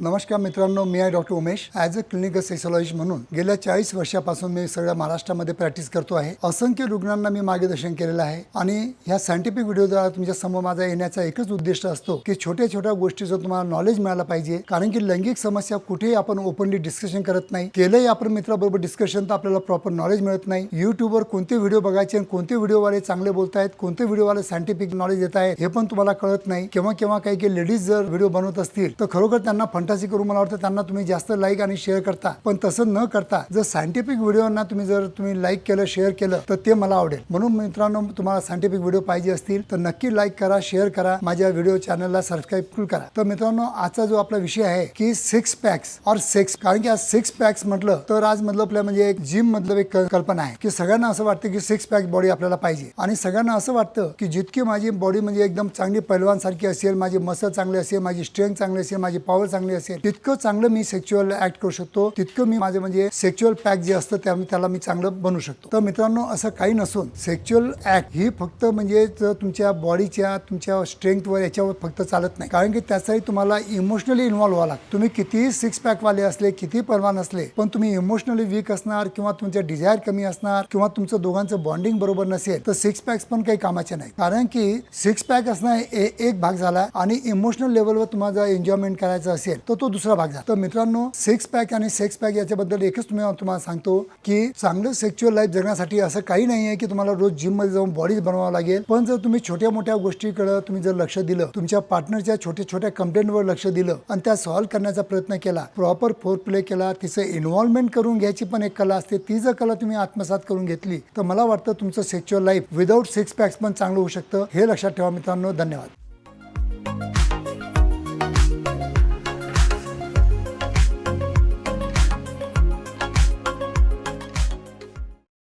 नमस्कार मित्रांनो, मी आहे doctor Umesh. As a clinical sexologist म्हणून गेल्या 40 वर्षापासून मी सगळ्या महाराष्ट्रामध्ये प्रॅक्टिस करतो आहे. असंख्य रुग्णांना मी मार्गदर्शन केलेलं आहे आणि ह्या सायंटिफिक व्हिडिओद्वारा तुमच्या समोर माझा येण्याचा एकच उद्दिष्ट असतो की छोट्या छोट्या गोष्टीचं तुम्हाला नॉलेज मिळालं पाहिजे. कारण की लैंगिक समस्या कुठेही आपण ओपनली डिस्कशन करत नाही. केलंही आपण मित्राबरोबर डिस्कशन तर आपल्याला प्रॉपर नॉलेज मिळत नाही. यूट्यूबवर कोणते व्हिडिओ बघायचे आणि कोणते व्हिडिओवाले चांगले बोलतायत, कोणते व्हिडिओवाले सायंटिफिक नॉलेज देत आहेत हे पण तुम्हाला कळत नाही. केव्हा केव्हा काही लेडीज जर व्हिडिओ बनवत असतील तर खरोखर त्यांना फंटासी करून मला वाटतं त्यांना तुम्ही जास्त लाईक आणि शेअर करता. पण तसं न करता जर सायंटिफिक व्हिडिओना तुम्ही लाईक केलं, शेअर केलं तर ते मला आवडेल. म्हणून मित्रांनो, तुम्हाला सायंटिफिक व्हिडिओ पाहिजे असतील तर नक्की लाईक करा, शेअर करा, माझ्या व्हिडिओ चॅनलला सबस्क्राईब करा. तर मित्रांनो, आजचा जो आपला विषय आहे की सिक्स पॅक्स और सेक्स. कारण की आज सिक्स पॅक्स म्हटलं तर आज मधलं आपल्या म्हणजे एक जिम मधलं एक कल्पना आहे की सगळ्यांना असं वाटतं की सिक्स पॅक बॉडी आपल्याला पाहिजे आणि सगळ्यांना असं वाटतं की जितकी माझी बॉडी म्हणजे एकदम चांगली पैलवान सारखी असेल, माझी मसल चांगली असेल, माझी स्ट्रेंथ चांगली असेल, माझी पॉवर चांगली असेल, तितकं चांगलं मी सेक्च्युअल ऍक्ट करू शकतो, तितकं मी माझे म्हणजे सेक्च्युअल पॅक जे असतं त्याला मी चांगलं बनवू शकतो. तर मित्रांनो, असं काही नसून सेक्च्युअल ऍक्ट ही फक्त म्हणजे तुमच्या बॉडीच्या तुमच्या स्ट्रेंथवर याच्यावर फक्त चालत नाही. कारण की त्यासाठी तुम्हाला इमोशनली इन्व्हॉल्व्ह व्हावं लागतं. तुम्ही कितीही सिक्स पॅक वाले असले, किती पैलवान असले, पण तुम्ही इमोशनली वीक असणार किंवा तुमच्या डिझायर कमी असणार किंवा तुमचं दोघांचं बॉन्डिंग बरोबर नसेल तर सिक्स पॅक्स पण काही कामाचे नाही. कारण की सिक्स पॅक असणं एक भाग झाला आणि इमोशनल लेवलवर तुम्हाला एन्जॉयमेंट करायचं असेल तर तो दुसरा भाग झाला. तर मित्रांनो, सिक्स पॅक आणि सेक्स पॅक याच्याबद्दल एकच तुम्हाला सांगतो की चांगलं सेक्च्युअल लाईफ जगण्यासाठी असं काही नाही आहे की तुम्हाला रोज जिम मध्ये जाऊन बॉडी बनवावं लागेल. पण जर तुम्ही छोट्या मोठ्या गोष्टीकडे तुम्ही जर लक्ष दिलं, तुमच्या पार्टनरच्या छोट्या छोट्या कंप्लेंटवर लक्ष दिलं आणि त्या सॉल्व्ह करण्याचा प्रयत्न केला, प्रॉपर फोर प्ले केला, तिचं इन्व्हॉल्वमेंट करून घ्यायची पण एक कला असते, ती जर कला तुम्ही आत्मसात करून घेतली तर मला वाटतं तुमचं sexual life without six packs पण चांगलं होऊ शकतं. हे लक्षात ठेवा मित्रांनो. धन्यवाद.